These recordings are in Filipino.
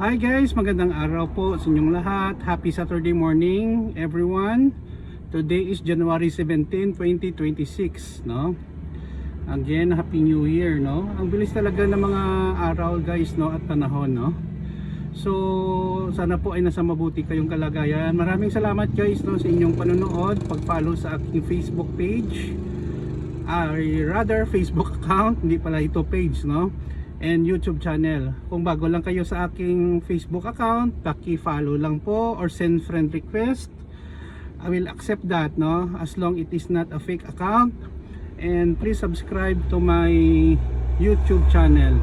Hi guys, magandang araw po sa inyong lahat. Happy Saturday morning everyone. Today is January 17, 2026, no? Again, Happy New Year, no? Ang bilis talaga ng mga araw guys, no, at panahon, no? So, sana po ay nasa mabuti kayong kalagayan. Maraming salamat guys, no, sa inyong panonood, pag-follow sa aking Facebook page. Rather Facebook account, hindi pala ito page, no? And YouTube channel. Kung bago lang kayo sa aking Facebook account, paki-follow lang po or send friend request. I will accept that, no, as long it is not a fake account. And please subscribe to my YouTube channel.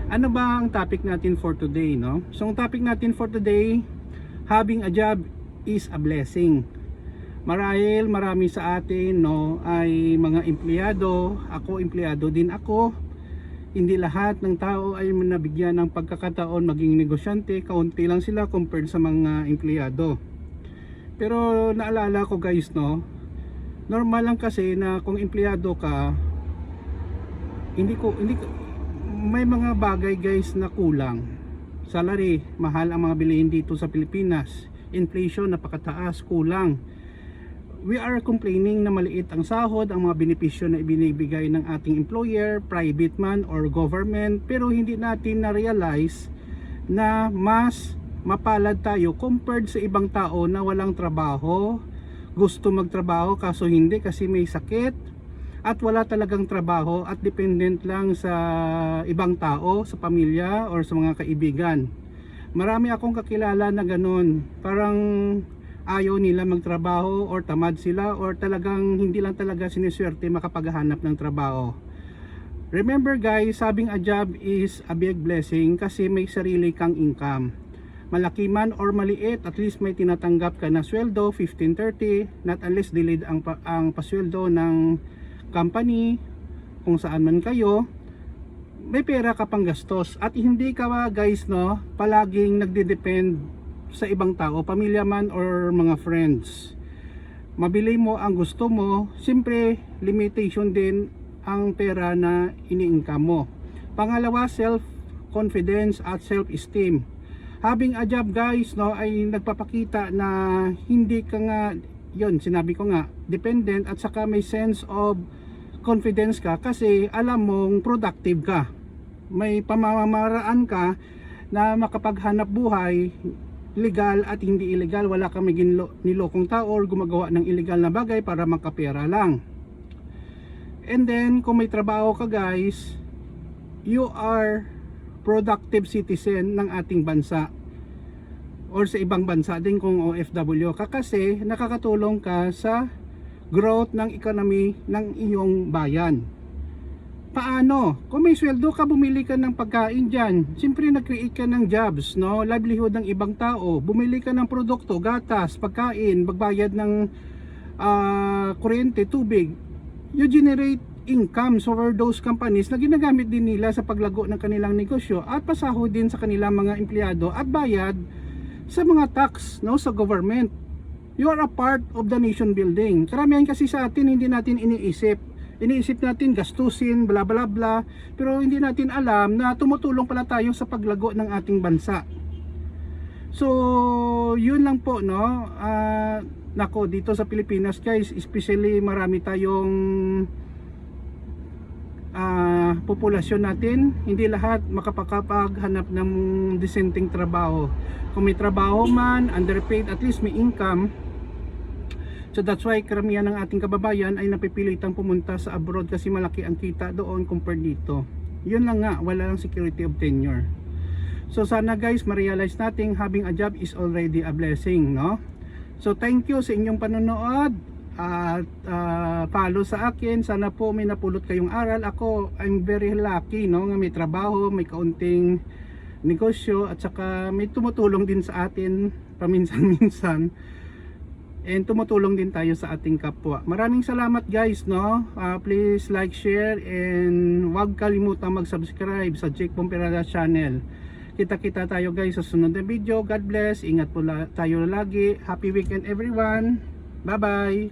Ano ba ang topic natin for today, no? So ang topic natin for today, having a job is a blessing. Marahil marami sa atin, no, ay mga empleyado. Ako empleyado din ako. Hindi lahat ng tao ay nabigyan ng pagkakataon maging negosyante. Kaunti lang sila compared sa mga empleyado. Pero naalala ko guys, no, normal lang kasi na kung empleyado ka, may mga bagay guys na kulang. Salary, mahal ang mga bilihin dito sa Pilipinas. Inflation, napakataas, kulang. We are complaining na maliit ang sahod, ang mga benepisyo na ibinibigay ng ating employer, private man or government, pero hindi natin na-realize na mas mapalad tayo compared sa ibang tao na walang trabaho, gusto magtrabaho kaso hindi kasi may sakit, at wala talagang trabaho at dependent lang sa ibang tao, sa pamilya or sa mga kaibigan. Marami akong kakilala na ganun, parang ayaw nila magtrabaho or tamad sila or talagang hindi lang talaga siniswerte makapaghanap ng trabaho. Remember guys, having a job is a big blessing kasi may sarili kang income. Malaki man or maliit, at least may tinatanggap ka na sweldo, 15-30, not unless delayed ang pasweldo ng company, kung saan man kayo, may pera ka pang gastos at hindi ka guys, no, palaging nagde-depend sa ibang tao, pamilya man or mga friends. Mabili mo ang gusto mo, siyempre limitation din ang pera na ini-income mo. Pangalawa, self-confidence at self-esteem. Having a job guys, no, ay nagpapakita na hindi ka nga, yun sinabi ko nga, dependent, at saka may sense of confidence ka kasi alam mong productive ka. May pamamaraan ka na makapaghanap buhay, legal at hindi illegal. Wala kang nilokong tao or gumagawa ng illegal na bagay para makapera lang. And then kung may trabaho ka guys, you are productive citizen ng ating bansa or sa ibang bansa din kung OFW ka, kasi nakakatulong ka sa growth ng economy ng iyong bayan. Paano? Kung may sweldo ka, bumili ka ng pagkain dyan. Siyempre nag-create ka ng jobs, no? Livelihood ng ibang tao. Bumili ka ng produkto, gatas, pagkain, magbayad ng kuryente, tubig. You generate income for those companies na ginagamit din nila sa paglago ng kanilang negosyo at pasahod din sa kanilang mga empleyado at bayad sa mga tax, no, sa government. You are a part of the nation building. Karamihan kasi sa atin hindi natin iniisip natin gastusin, bla bla bla, pero hindi natin alam na tumutulong pala tayo sa paglago ng ating bansa. So yun lang po, no. Nako, dito sa Pilipinas guys, especially marami tayong populasyon natin, hindi lahat makapaghanap ng decenteng trabaho. Kung may trabaho man, underpaid, at least may income. So that's why karamihan ng ating kababayan ay napipilitang pumunta sa abroad kasi malaki ang kita doon compared dito. Yun lang nga, wala lang security of tenure. So sana guys, ma-realize natin having a job is already a blessing, no? So thank you sa inyong panonood at follow sa akin. Sana po may napulot kayong aral. Ako, I'm very lucky, no, nga may trabaho, may kaunting negosyo at saka may tumutulong din sa atin paminsan-minsan. And tumutulong din tayo sa ating kapwa. Maraming salamat guys, no. Please like, share, and huwag kalimutan mag-subscribe sa Jake Pomperada channel. Kita-kita tayo guys sa sunod na video. God bless. Ingat po tayo lagi. Happy weekend everyone. Bye bye.